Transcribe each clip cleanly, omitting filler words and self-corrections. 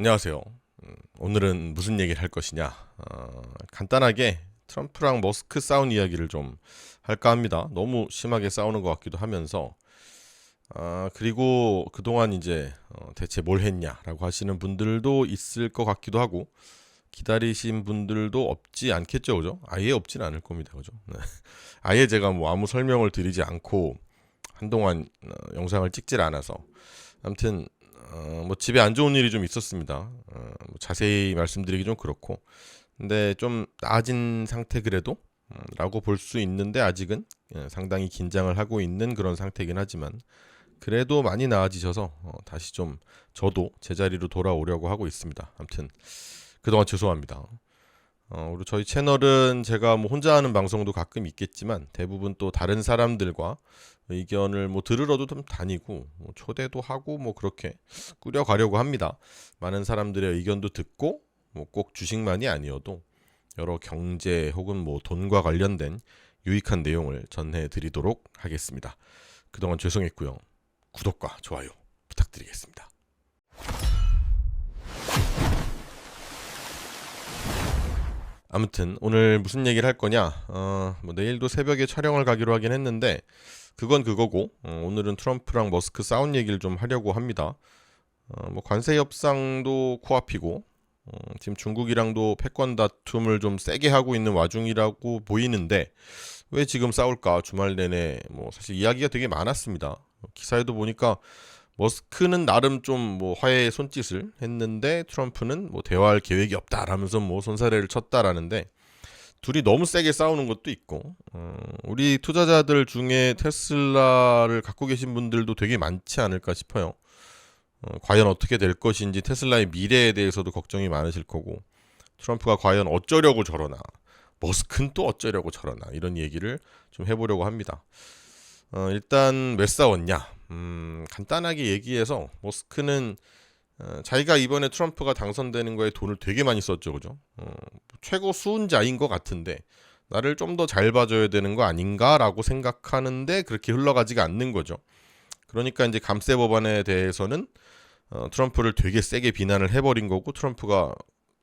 안녕하세요. 오늘은 무슨 얘기를 할 것이냐? 간단하게 트럼프랑 머스크 싸운 이야기를 좀 할까 합니다. 너무 심하게 싸우는 것 같기도 하면서, 그리고 그동안 이제 대체 뭘 했냐라고 하시는 분들도 있을 것 같기도 하고, 기다리신 분들도 없지 않겠죠, 그죠? 아예 없진 않을 겁니다, 그죠? 네. 아예 제가 뭐 아무 설명을 드리지 않고 한동안 영상을 찍질 않아서, 아무튼 뭐 집에 안 좋은 일이 좀 있었습니다. 뭐 자세히 말씀드리기 좀 그렇고, 근데 좀 나아진 상태 그래도 라고 볼 수 있는데 아직은 상당히 긴장을 하고 있는 그런 상태긴 하지만 그래도 많이 나아지셔서 다시 좀 저도 제자리로 돌아오려고 하고 있습니다. 아무튼 그동안 죄송합니다. 그리고 저희 채널은 제가 뭐 혼자 하는 방송도 가끔 있겠지만 대부분 또 다른 사람들과 의견을 뭐 들으러도 좀 다니고 뭐 초대도 하고 뭐 그렇게 꾸려가려고 합니다. 많은 사람들의 의견도 듣고 뭐 꼭 주식만이 아니어도 여러 경제 혹은 뭐 돈과 관련된 유익한 내용을 전해드리도록 하겠습니다. 그동안 죄송했고요. 구독과 좋아요 부탁드리겠습니다. 아무튼 오늘 무슨 얘기를 할 거냐? 뭐 내일도 새벽에 촬영을 가기로 하긴 했는데 그건 그거고 오늘은 트럼프랑 머스크 싸운 얘기를 좀 하려고 합니다. 뭐 관세 협상도 코앞이고 지금 중국이랑도 패권 다툼을 좀 세게 하고 있는 와중이라고 보이는데 왜 지금 싸울까? 주말 내내 뭐 사실 이야기가 되게 많았습니다. 기사에도 보니까 머스크는 나름 좀 뭐 화해의 손짓을 했는데 트럼프는 뭐 대화할 계획이 없다라면서 뭐 손사래를 쳤다라는데 둘이 너무 세게 싸우는 것도 있고 우리 투자자들 중에 테슬라를 갖고 계신 분들도 되게 많지 않을까 싶어요. 과연 어떻게 될 것인지 테슬라의 미래에 대해서도 걱정이 많으실 거고 트럼프가 과연 어쩌려고 저러나 머스크는 또 어쩌려고 저러나 이런 얘기를 좀 해보려고 합니다. 일단 왜 싸웠냐? 간단하게 얘기해서 머스크는 자기가 이번에 트럼프가 당선되는 거에 돈을 되게 많이 썼죠, 그죠? 최고 수훈자인 것 같은데 나를 좀 더 잘 봐줘야 되는 거 아닌가라고 생각하는데 그렇게 흘러가지가 않는 거죠. 그러니까 이제 감세 법안에 대해서는 트럼프를 되게 세게 비난을 해버린 거고 트럼프가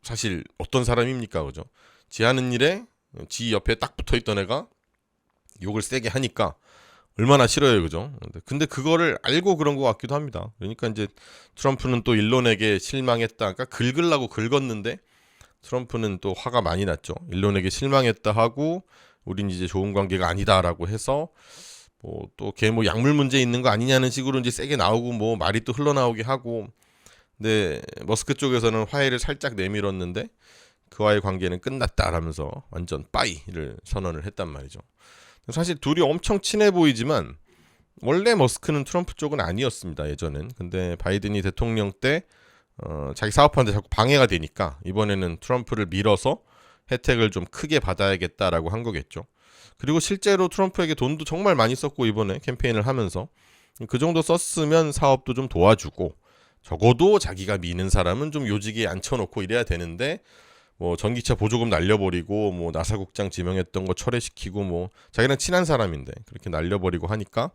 사실 어떤 사람입니까, 그죠? 지 하는 일에 지 옆에 딱 붙어있던 애가 욕을 세게 하니까 얼마나 싫어요, 그죠? 근데 그거를 알고 그런 것 같기도 합니다. 그러니까 이제 트럼프는 또 일론에게 실망했다. 그러니까 긁으려고 긁었는데 트럼프는 또 화가 많이 났죠. 일론에게 실망했다 하고 우린 이제 좋은 관계가 아니다라고 해서 뭐 또 걔 뭐 약물 문제 있는 거 아니냐는 식으로 이제 세게 나오고 뭐 말이 또 흘러나오게 하고 근데 머스크 쪽에서는 화해를 살짝 내밀었는데 그와의 관계는 끝났다라면서 완전 빠이를 선언을 했단 말이죠. 사실 둘이 엄청 친해 보이지만 원래 머스크는 트럼프 쪽은 아니었습니다, 예전엔. 근데 바이든이 대통령 때 자기 사업하는데 자꾸 방해가 되니까 이번에는 트럼프를 밀어서 혜택을 좀 크게 받아야겠다라고 한 거겠죠. 그리고 실제로 트럼프에게 돈도 정말 많이 썼고 이번에 캠페인을 하면서 그 정도 썼으면 사업도 좀 도와주고 적어도 자기가 미는 사람은 좀 요직에 앉혀놓고 이래야 되는데 뭐 전기차 보조금 날려버리고 뭐 나사국장 지명했던 거 철회시키고 뭐 자기랑 친한 사람인데 그렇게 날려버리고 하니까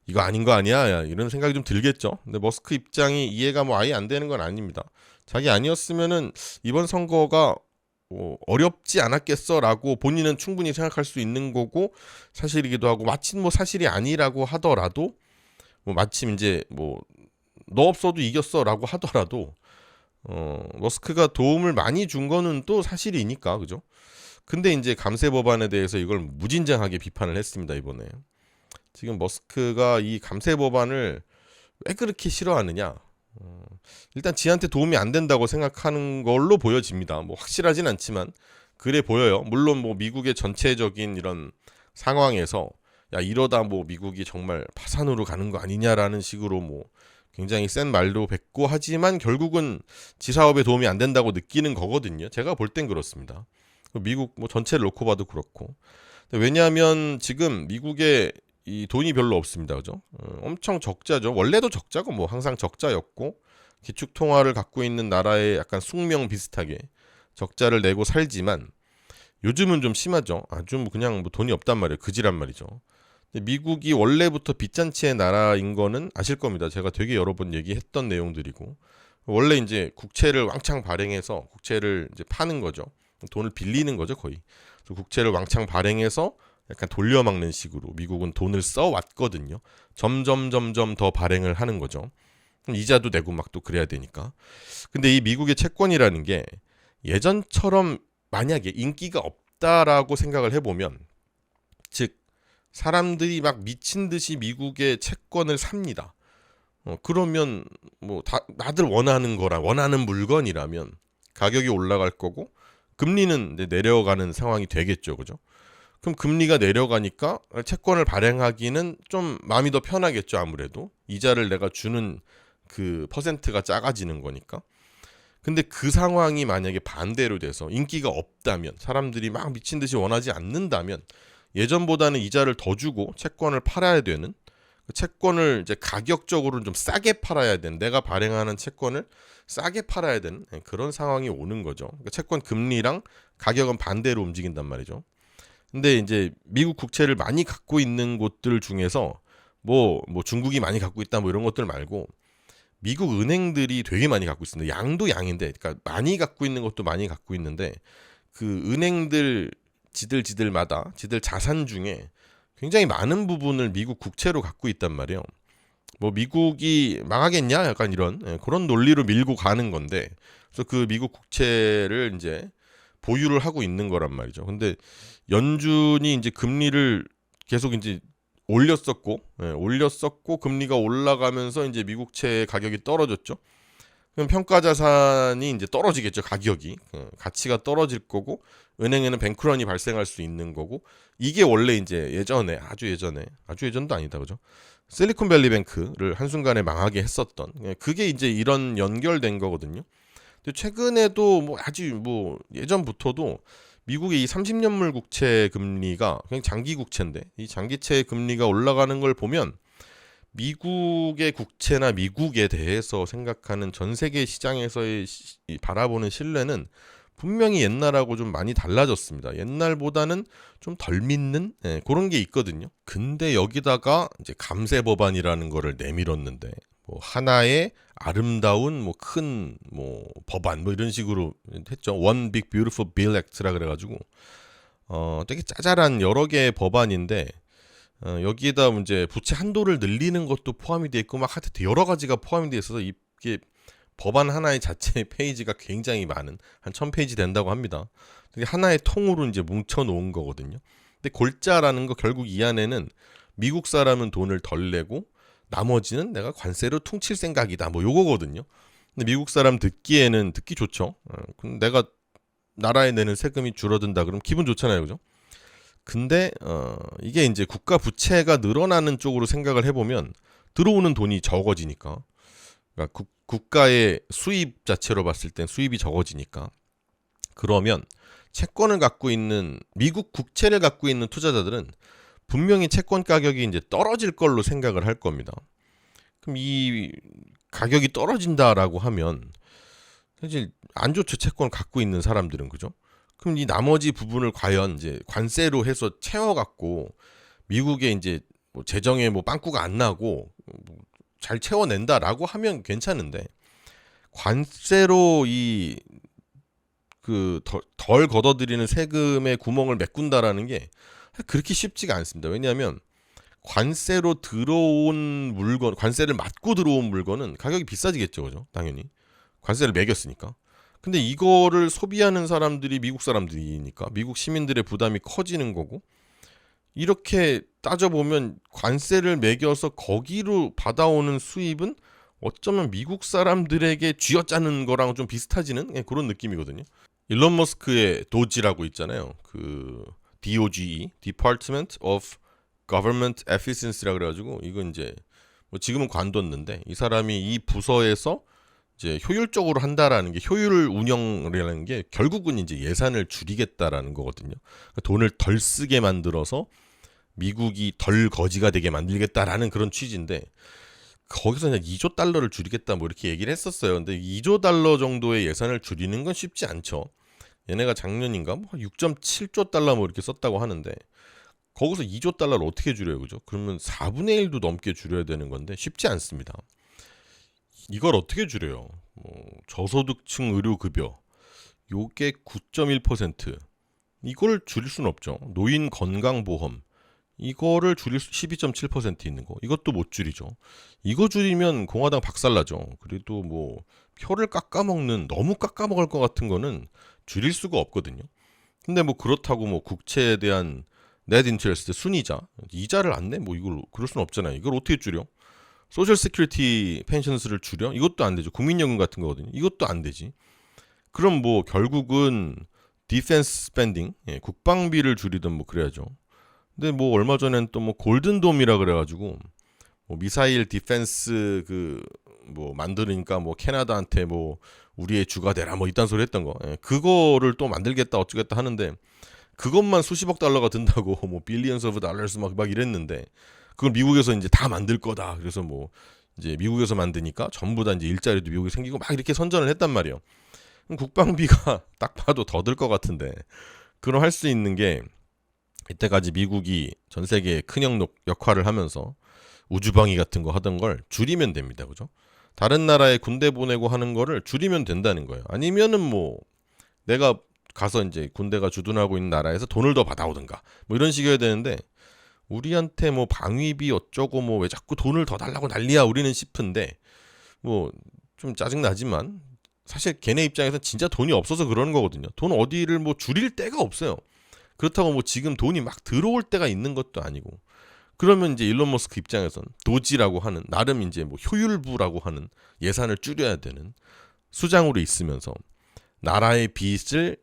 이거 아닌 거 아니야 이런 생각이 좀 들겠죠. 근데 머스크 입장이 이해가 뭐 아예 안 되는 건 아닙니다. 자기 아니었으면은 이번 선거가 뭐 어렵지 않았겠어라고 본인은 충분히 생각할 수 있는 거고 사실이기도 하고 마침 뭐 사실이 아니라고 하더라도 뭐 마침 이제 뭐 너 없어도 이겼어라고 하더라도 머스크가 도움을 많이 준 거는 또 사실이니까 그죠? 근데 이제 감세 법안에 대해서 이걸 무진장하게 비판을 했습니다 이번에. 지금 머스크가 이 감세 법안을 왜 그렇게 싫어하느냐? 일단 지한테 도움이 안 된다고 생각하는 걸로 보여집니다. 뭐 확실하진 않지만 그래 보여요. 물론 뭐 미국의 전체적인 이런 상황에서 야 이러다 뭐 미국이 정말 파산으로 가는 거 아니냐라는 식으로 뭐 굉장히 센 말도 뱉고 하지만 결국은 지 사업에 도움이 안 된다고 느끼는 거거든요. 제가 볼 땐 그렇습니다. 미국 뭐 전체를 놓고 봐도 그렇고. 왜냐하면 지금 미국에 이 돈이 별로 없습니다. 그죠? 엄청 적자죠. 원래도 적자고 뭐 항상 적자였고 기축 통화를 갖고 있는 나라의 약간 숙명 비슷하게 적자를 내고 살지만 요즘은 좀 심하죠. 아주 뭐 그냥 뭐 돈이 없단 말이에요. 그지란 말이죠. 미국이 원래부터 빚잔치의 나라인 거는 아실 겁니다. 제가 되게 여러 번 얘기했던 내용들이고 원래 이제 국채를 왕창 발행해서 국채를 이제 파는 거죠. 돈을 빌리는 거죠, 거의. 그래서 국채를 왕창 발행해서 약간 돌려막는 식으로 미국은 돈을 써왔거든요. 점점 더 발행을 하는 거죠. 그럼 이자도 내고 막 또 그래야 되니까. 근데 이 미국의 채권이라는 게 예전처럼 만약에 인기가 없다라고 생각을 해보면, 즉 사람들이 막 미친 듯이 미국의 채권을 삽니다. 그러면 뭐 다들 원하는 거라 원하는 물건이라면 가격이 올라갈 거고 금리는 이제 내려가는 상황이 되겠죠, 그죠? 그럼 금리가 내려가니까 채권을 발행하기는 좀 마음이 더 편하겠죠, 아무래도 이자를 내가 주는 그 퍼센트가 작아지는 거니까. 근데 그 상황이 만약에 반대로 돼서 인기가 없다면, 사람들이 막 미친 듯이 원하지 않는다면 예전보다는 이자를 더 주고 채권을 팔아야 되는, 그 채권을 이제 가격적으로는 좀 싸게 팔아야 되는, 내가 발행하는 채권을 싸게 팔아야 되는 그런 상황이 오는 거죠. 그러니까 채권 금리랑 가격은 반대로 움직인단 말이죠. 근데 이제 미국 국채를 많이 갖고 있는 곳들 중에서 뭐 중국이 많이 갖고 있다 뭐 이런 것들 말고 미국 은행들이 되게 많이 갖고 있습니다. 양도 양인데, 그러니까 많이 갖고 있는 것도 많이 갖고 있는데 그 은행들 지들마다 지들 자산 중에 굉장히 많은 부분을 미국 국채로 갖고 있단 말이에요. 뭐 미국이 망하겠냐 약간 이런 그런 논리로 밀고 가는 건데, 그래서 그 미국 국채를 이제 보유를 하고 있는 거란 말이죠. 근데 연준이 이제 금리를 계속 이제 올렸었고 금리가 올라가면서 이제 미국채 가격이 떨어졌죠. 그럼 평가 자산이 이제 떨어지겠죠. 가격이 가치가 떨어질 거고 은행에는 뱅크런이 발생할 수 있는 거고, 이게 원래 이제 예전에 아주 예전도 아니다, 그죠? 실리콘밸리 뱅크를 한순간에 망하게 했었던, 그게 이제 이런 연결된 거거든요. 근데 최근에도 뭐 아주 뭐 예전부터도 미국의 이 30년물 국채 금리가 그냥 장기 국채인데 이 장기채 금리가 올라가는 걸 보면 미국의 국채나 미국에 대해서 생각하는 전 세계 시장에서의 바라보는 신뢰는 분명히 옛날하고 좀 많이 달라졌습니다. 옛날보다는 좀 덜 믿는 그런 게 있거든요. 근데 여기다가 이제 감세 법안이라는 거를 내밀었는데, 뭐 하나의 아름다운 뭐 큰 뭐 법안 뭐 이런 식으로 했죠. One Big Beautiful Bill Act라 그래가지고 되게 짜잘한 여러 개의 법안인데, 여기에다 이제 부채 한도를 늘리는 것도 포함이 돼 있고 막 하여튼 여러 가지가 포함이 돼 있어서 이게 법안 하나의 자체의 페이지가 굉장히 많은 한 1000페이지 된다고 합니다. 하나의 통으로 이제 뭉쳐 놓은 거거든요. 근데 골자라는 거 결국 이 안에는 미국 사람은 돈을 덜 내고 나머지는 내가 관세로 퉁칠 생각이다 뭐 요거거든요. 근데 미국 사람 듣기에는 듣기 좋죠. 근데 내가 나라에 내는 세금이 줄어든다 그러면 기분 좋잖아요, 그죠? 근데 이게 이제 국가 부채가 늘어나는 쪽으로 생각을 해보면 들어오는 돈이 적어지니까, 그러니까 국가의 수입 자체로 봤을 땐 수입이 적어지니까, 그러면 채권을 갖고 있는 미국 국채를 갖고 있는 투자자들은 분명히 채권 가격이 이제 떨어질 걸로 생각을 할 겁니다. 그럼 이 가격이 떨어진다라고 하면 사실 안 좋죠. 채권을 갖고 있는 사람들은, 그죠? 그럼 이 나머지 부분을 과연 이제 관세로 해서 채워갖고 미국의 이제 뭐 재정에 뭐 빵꾸가 안 나고 잘 채워낸다라고 하면 괜찮은데, 관세로 이 그 덜 걷어들이는 세금의 구멍을 메꾼다라는 게 그렇게 쉽지가 않습니다. 왜냐하면 관세로 들어온 물건, 관세를 맞고 들어온 물건은 가격이 비싸지겠죠, 그죠? 당연히 관세를 매겼으니까. 근데 이거를 소비하는 사람들이 미국 사람들이니까 미국 시민들의 부담이 커지는 거고, 이렇게 따져보면 관세를 매겨서 거기로 받아오는 수입은 어쩌면 미국 사람들에게 쥐어짜는 거랑 좀 비슷해지는 그런 느낌이거든요. 일론 머스크의 도지라고 있잖아요. 그 DOGE, Department of Government Efficiency라 그래가지고 이건 이제 뭐 지금은 관뒀는데 이 사람이 이 부서에서 이제 효율적으로 한다라는 게, 효율 운영이라는 게 결국은 이제 예산을 줄이겠다라는 거거든요. 그러니까 돈을 덜 쓰게 만들어서 미국이 덜 거지가 되게 만들겠다라는 그런 취지인데, 거기서 그냥 2조 달러를 줄이겠다 뭐 이렇게 얘기를 했었어요. 근데 2조 달러 정도의 예산을 줄이는 건 쉽지 않죠. 얘네가 작년인가 뭐 6.7조 달러 뭐 이렇게 썼다고 하는데 거기서 2조 달러를 어떻게 줄여요, 그죠? 그러면 4분의 1도 넘게 줄여야 되는 건데 쉽지 않습니다. 이걸 어떻게 줄여요? 저소득층 의료급여 요게 9.1%. 이걸 줄일 수는 없죠. 노인 건강보험 이거를 줄일 수 12.7% 있는 거 이것도 못 줄이죠. 이거 줄이면 공화당 박살나죠. 그래도 뭐 표를 깎아먹는 너무 깎아먹을 것 같은 거는 줄일 수가 없거든요. 근데 뭐 그렇다고 뭐 국채에 대한 넷 인트레스트 순이자 이자를 안 내? 뭐 이걸 그럴 수는 없잖아요. 이걸 어떻게 줄여? 소셜 시큐리티 펜션스를 줄여? 이것도 안 되죠. 국민연금 같은 거거든요. 이것도 안 되지. 그럼 뭐 결국은 디펜스 스펜딩 국방비를 줄이든 뭐 그래야죠. 근데 뭐 얼마 전엔 또 뭐 골든돔이라 그래가지고 뭐 미사일 디펜스 그 뭐 만드니까 뭐 캐나다한테 뭐 우리의 주가 되라 뭐 이딴 소리 했던 거 그거를 또 만들겠다 어쩌겠다 하는데 그것만 수십억 달러가 든다고 뭐 빌리언스 오브 달러스 막 이랬는데 그걸 미국에서 이제 다 만들 거다. 그래서 뭐 이제 미국에서 만드니까 전부 다 이제 일자리도 미국에 생기고 막 이렇게 선전을 했단 말이에요. 그럼 국방비가 딱 봐도 더 들 것 같은데 그럼 할 수 있는 게 이때까지 미국이 전 세계에 큰 역할을 하면서 우주방위 같은 거 하던 걸 줄이면 됩니다. 그죠? 다른 나라에 군대 보내고 하는 거를 줄이면 된다는 거예요. 아니면은 뭐 내가 가서 이제 군대가 주둔하고 있는 나라에서 돈을 더 받아오든가 뭐 이런 식이어야 되는데 우리한테 뭐 방위비 어쩌고 뭐 왜 자꾸 돈을 더 달라고 난리야 우리는 싶은데 뭐 좀 짜증나지만 사실 걔네 입장에서 진짜 돈이 없어서 그러는 거거든요. 돈 어디를 뭐 줄일 데가 없어요. 그렇다고 뭐 지금 돈이 막 들어올 때가 있는 것도 아니고 그러면 이제 일론 머스크 입장에선 도지라고 하는 나름 이제 뭐 효율부라고 하는 예산을 줄여야 되는 수장으로 있으면서 나라의 빚을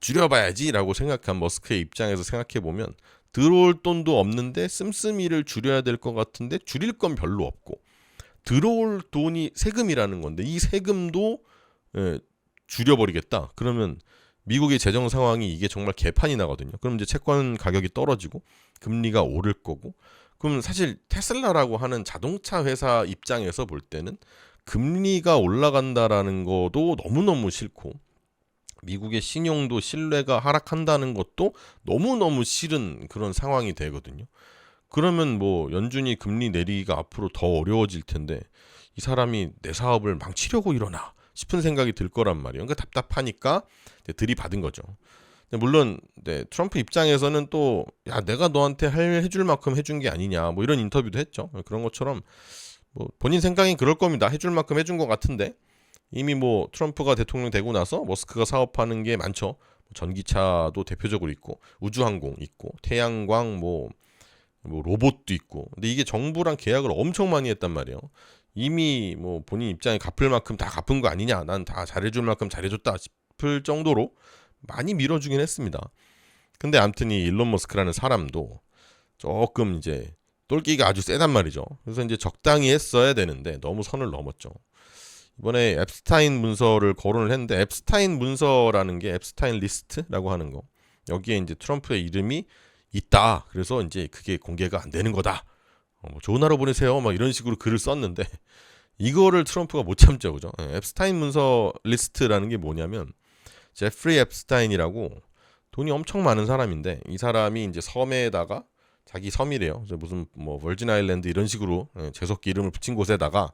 줄여봐야지라고 생각한 머스크의 입장에서 생각해 보면 들어올 돈도 없는데 씀씀이를 줄여야 될 것 같은데 줄일 건 별로 없고 들어올 돈이 세금이라는 건데 이 세금도 줄여버리겠다. 그러면 미국의 재정 상황이 이게 정말 개판이 나거든요. 그럼 이제 채권 가격이 떨어지고 금리가 오를 거고 그럼 사실 테슬라라고 하는 자동차 회사 입장에서 볼 때는 금리가 올라간다라는 것도 너무너무 싫고 미국의 신용도 신뢰가 하락한다는 것도 너무너무 싫은 그런 상황이 되거든요. 그러면 뭐 연준이 금리 내리기가 앞으로 더 어려워질 텐데 이 사람이 내 사업을 망치려고 이러나 싶은 생각이 들 거란 말이에요. 그러니까 답답하니까 들이받은 거죠. 물론 트럼프 입장에서는 또 야 내가 너한테 해줄 만큼 해준 게 아니냐 뭐 이런 인터뷰도 했죠. 그런 것처럼 뭐 본인 생각이 그럴 겁니다. 해줄 만큼 해준 것 같은데 이미 뭐 트럼프가 대통령 되고 나서 머스크가 사업하는 게 많죠. 전기차도 대표적으로 있고 우주항공 있고 태양광 뭐 로봇도 있고 근데 이게 정부랑 계약을 엄청 많이 했단 말이에요. 이미 뭐 본인 입장에 갚을 만큼 다 갚은 거 아니냐 난 다 잘해줄 만큼 잘해줬다 싶을 정도로 많이 밀어주긴 했습니다. 근데 아무튼 이 일론 머스크라는 사람도 조금 이제 똘끼가 아주 세단 말이죠. 그래서 이제 적당히 했어야 되는데 너무 선을 넘었죠. 이번에 앱스타인 문서를 거론을 했는데 앱스타인 문서라는 게 앱스타인 리스트라고 하는 거 여기에 이제 트럼프의 이름이 있다. 그래서 이제 그게 공개가 안 되는 거다. 뭐 좋은 하루 보내세요. 막 이런 식으로 글을 썼는데 이거를 트럼프가 못 참죠, 그죠? 앱스타인 문서 리스트라는 게 뭐냐면 제프리 앱스타인이라고 돈이 엄청 많은 사람인데 이 사람이 이제 섬에다가 자기 섬이래요. 무슨 뭐 버진 아일랜드 이런 식으로 재석기 이름을 붙인 곳에다가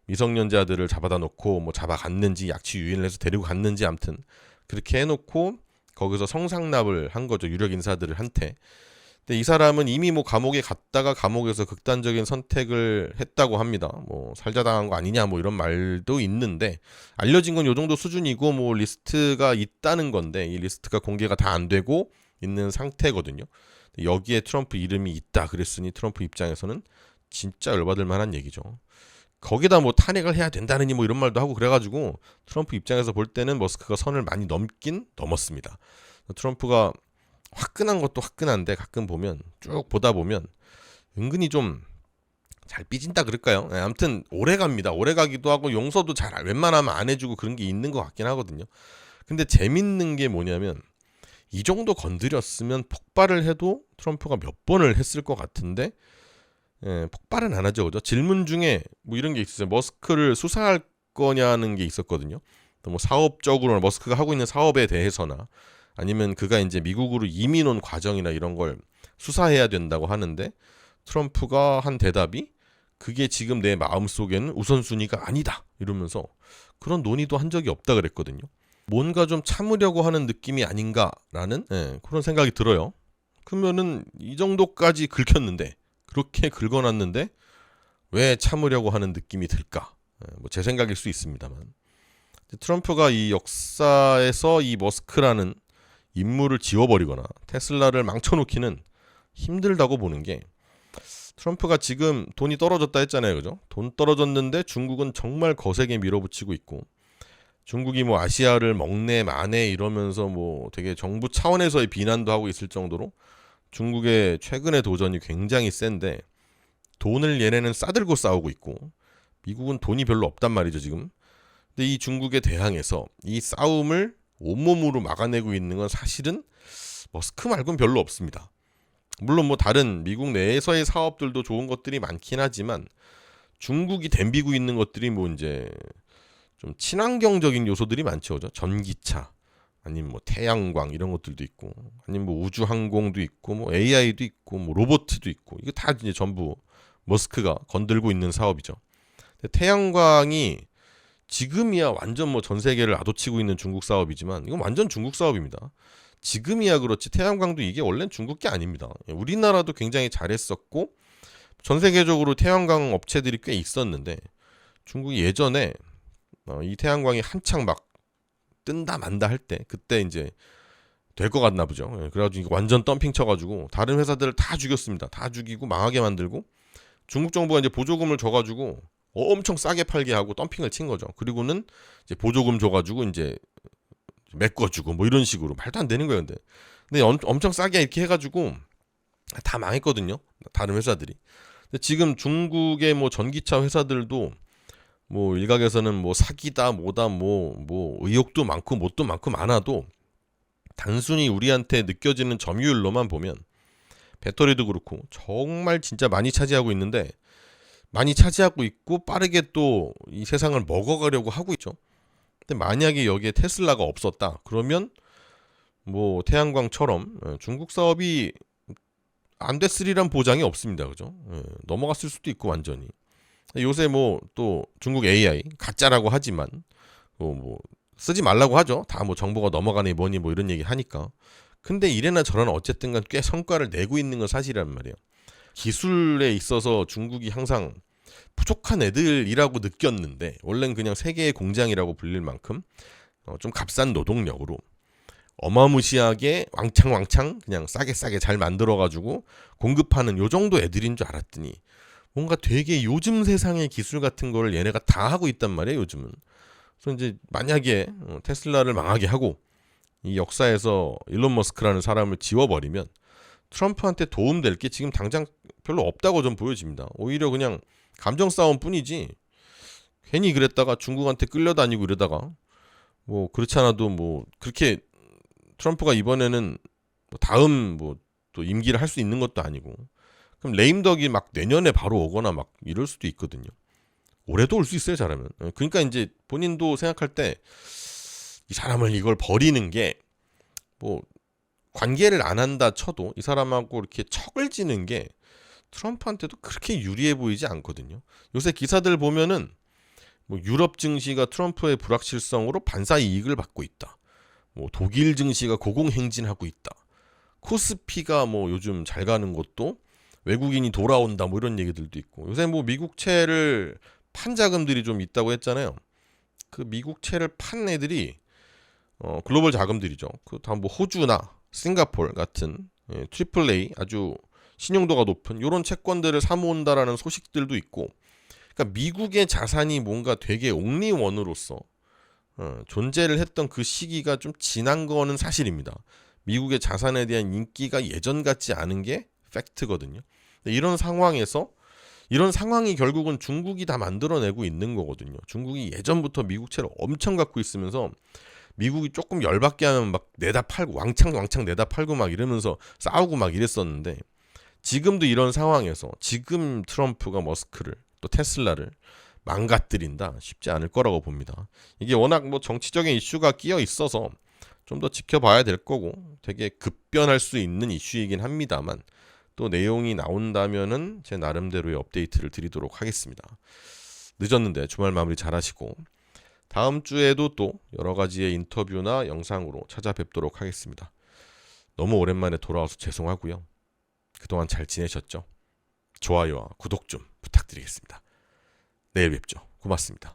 미성년자들을 잡아다 놓고 뭐 잡아갔는지 약취 유인을 해서 데리고 갔는지 아무튼 그렇게 해놓고 거기서 성상납을 한 거죠. 유력 인사들을 한테. 근데 이 사람은 이미 뭐 감옥에 갔다가 감옥에서 극단적인 선택을 했다고 합니다. 뭐 살자당한 거 아니냐 뭐 이런 말도 있는데 알려진 건 요 정도 수준이고 뭐 리스트가 있다는 건데 이 리스트가 공개가 다 안 되고 있는 상태거든요. 여기에 트럼프 이름이 있다 그랬으니 트럼프 입장에서는 진짜 열받을 만한 얘기죠. 거기다 뭐 탄핵을 해야 된다느니 뭐 이런 말도 하고 그래가지고 트럼프 입장에서 볼 때는 머스크가 선을 많이 넘긴 넘었습니다. 트럼프가 화끈한 것도 화끈한데 가끔 보면 쭉 보다 보면 은근히 좀 잘 삐진다 그럴까요? 아무튼 오래 갑니다. 오래 가기도 하고 용서도 잘 웬만하면 안 해주고 그런 게 있는 것 같긴 하거든요. 근데 재밌는 게 뭐냐면 이 정도 건드렸으면 폭발을 해도 트럼프가 몇 번을 했을 것 같은데 폭발은 안 하죠. 그죠? 질문 중에 뭐 이런 게 있었어요. 머스크를 수사할 거냐는 게 있었거든요. 또 뭐 사업적으로 머스크가 하고 있는 사업에 대해서나 아니면 그가 이제 미국으로 이민 온 과정이나 이런 걸 수사해야 된다고 하는데 트럼프가 한 대답이 그게 지금 내 마음속에는 우선순위가 아니다 이러면서 그런 논의도 한 적이 없다 그랬거든요. 뭔가 좀 참으려고 하는 느낌이 아닌가라는 그런 생각이 들어요. 그러면은 이 정도까지 긁혔는데, 그렇게 긁어놨는데 왜 참으려고 하는 느낌이 들까? 뭐 제 생각일 수 있습니다만, 트럼프가 이 역사에서 이 머스크라는 인물을 지워버리거나 테슬라를 망쳐놓기는 힘들다고 보는 게, 트럼프가 지금 돈이 떨어졌다 했잖아요, 그죠? 돈 떨어졌는데 중국은 정말 거세게 밀어붙이고 있고, 중국이 뭐 아시아를 먹네 마네 이러면서 뭐 되게 정부 차원에서의 비난도 하고 있을 정도로 중국의 최근의 도전이 굉장히 센데, 돈을 얘네는 싸들고 싸우고 있고 미국은 돈이 별로 없단 말이죠 지금. 근데 이 중국에 대항해서 이 싸움을 온몸으로 막아내고 있는 건 사실은 머스크 말고는 별로 없습니다. 물론 뭐 다른 미국 내에서의 사업들도 좋은 것들이 많긴 하지만, 중국이 댐비고 있는 것들이 뭐 이제 좀 친환경적인 요소들이 많죠. 그죠? 전기차, 아니면 뭐 태양광 이런 것들도 있고, 아니면 뭐 우주항공도 있고, 뭐 AI도 있고, 뭐 로봇도 있고, 이거 다 이제 전부 머스크가 건들고 있는 사업이죠. 태양광이 지금이야 완전 뭐 전 세계를 아도치고 있는 중국 사업이지만, 이건 완전 중국 사업입니다. 지금이야 그렇지 태양광도 이게 원래는 중국 게 아닙니다. 우리나라도 굉장히 잘했었고 전 세계적으로 태양광 업체들이 꽤 있었는데, 중국이 예전에 이 태양광이 한창 막 뜬다 만다 할 때, 그때 이제 될 것 같나 보죠. 그래가지고 완전 덤핑 쳐가지고 다른 회사들을 다 죽였습니다. 다 죽이고 망하게 만들고, 중국 정부가 이제 보조금을 줘가지고 엄청 싸게 팔게 하고 덤핑을 친 거죠. 그리고는 이제 보조금 줘가지고 이제 메꿔주고 뭐 이런 식으로 말도 안 되는 거예요. 근데 엄청 싸게 이렇게 해가지고 다 망했거든요. 다른 회사들이. 근데 지금 중국의 뭐 전기차 회사들도 뭐 일각에서는 뭐 사기다 뭐다 뭐 의혹도 많고 뭣도 많고 많아도, 단순히 우리한테 느껴지는 점유율로만 보면 배터리도 그렇고 정말 진짜 많이 차지하고 있는데, 많이 차지하고 있고 빠르게 또 이 세상을 먹어가려고 하고 있죠. 근데 만약에 여기에 테슬라가 없었다 그러면 뭐 태양광처럼 중국 사업이 안 됐으리란 보장이 없습니다. 그죠? 넘어갔을 수도 있고 완전히. 요새 뭐 또 중국 AI 가짜라고 하지만 뭐 쓰지 말라고 하죠. 다 뭐 정보가 넘어가니 뭐니 뭐 이런 얘기 하니까. 근데 이래나 저래나 어쨌든 간 꽤 성과를 내고 있는 건 사실이란 말이에요. 기술에 있어서 중국이 항상 부족한 애들이라고 느꼈는데, 원래는 그냥 세계의 공장이라고 불릴 만큼 좀 값싼 노동력으로 어마무시하게 왕창 그냥 싸게 잘 만들어가지고 공급하는 요 정도 애들인 줄 알았더니, 뭔가 되게 요즘 세상의 기술 같은 거를 얘네가 다 하고 있단 말이에요 요즘은. 그래서 이제 만약에 테슬라를 망하게 하고 이 역사에서 일론 머스크라는 사람을 지워버리면 트럼프한테 도움될 게 지금 당장 별로 없다고 좀 보여집니다. 오히려 그냥 감정 싸움 뿐이지, 괜히 그랬다가 중국한테 끌려다니고 이러다가 뭐 그렇지 않아도 뭐 그렇게 트럼프가 이번에는 뭐 다음 뭐 또 임기를 할 수 있는 것도 아니고, 그럼 레임덕이 막 내년에 바로 오거나 막 이럴 수도 있거든요. 올해도 올 수 있어요 잘하면. 그러니까 이제 본인도 생각할 때 이 사람을 이걸 버리는 게, 뭐 관계를 안 한다 쳐도 이 사람하고 이렇게 척을 지는 게 트럼프한테도 그렇게 유리해 보이지 않거든요. 요새 기사들 보면은 뭐 유럽 증시가 트럼프의 불확실성으로 반사 이익을 받고 있다. 뭐 독일 증시가 고공행진하고 있다. 코스피가 뭐 요즘 잘 가는 것도 외국인이 돌아온다 뭐 이런 얘기들도 있고, 요새 뭐 미국채를 판 자금들이 좀 있다고 했잖아요. 그 미국채를 판 애들이 글로벌 자금들이죠. 그 다 뭐 호주나 싱가포르 같은 트리플 A 아주 신용도가 높은 이런 채권들을 사모은다라는 소식들도 있고, 그러니까 미국의 자산이 뭔가 되게 옥리원으로서 존재를 했던 그 시기가 좀 지난 거는 사실입니다. 미국의 자산에 대한 인기가 예전 같지 않은 게 팩트거든요. 이런 상황에서, 이런 상황이 결국은 중국이 다 만들어내고 있는 거거든요. 중국이 예전부터 미국채를 엄청 갖고 있으면서 미국이 조금 열받게 하면 막 내다 팔고 왕창 내다 팔고 막 이러면서 싸우고 막 이랬었는데, 지금도 이런 상황에서 지금 트럼프가 머스크를 또 테슬라를 망가뜨린다 쉽지 않을 거라고 봅니다. 이게 워낙 뭐 정치적인 이슈가 끼어 있어서 좀 더 지켜봐야 될 거고 되게 급변할 수 있는 이슈이긴 합니다만, 또 내용이 나온다면은 제 나름대로의 업데이트를 드리도록 하겠습니다. 늦었는데 주말 마무리 잘 하시고 다음 주에도 또 여러 가지의 인터뷰나 영상으로 찾아뵙도록 하겠습니다. 너무 오랜만에 돌아와서 죄송하고요. 그동안 잘 지내셨죠? 좋아요와 구독 좀 부탁드리겠습니다. 내일 뵙죠. 고맙습니다.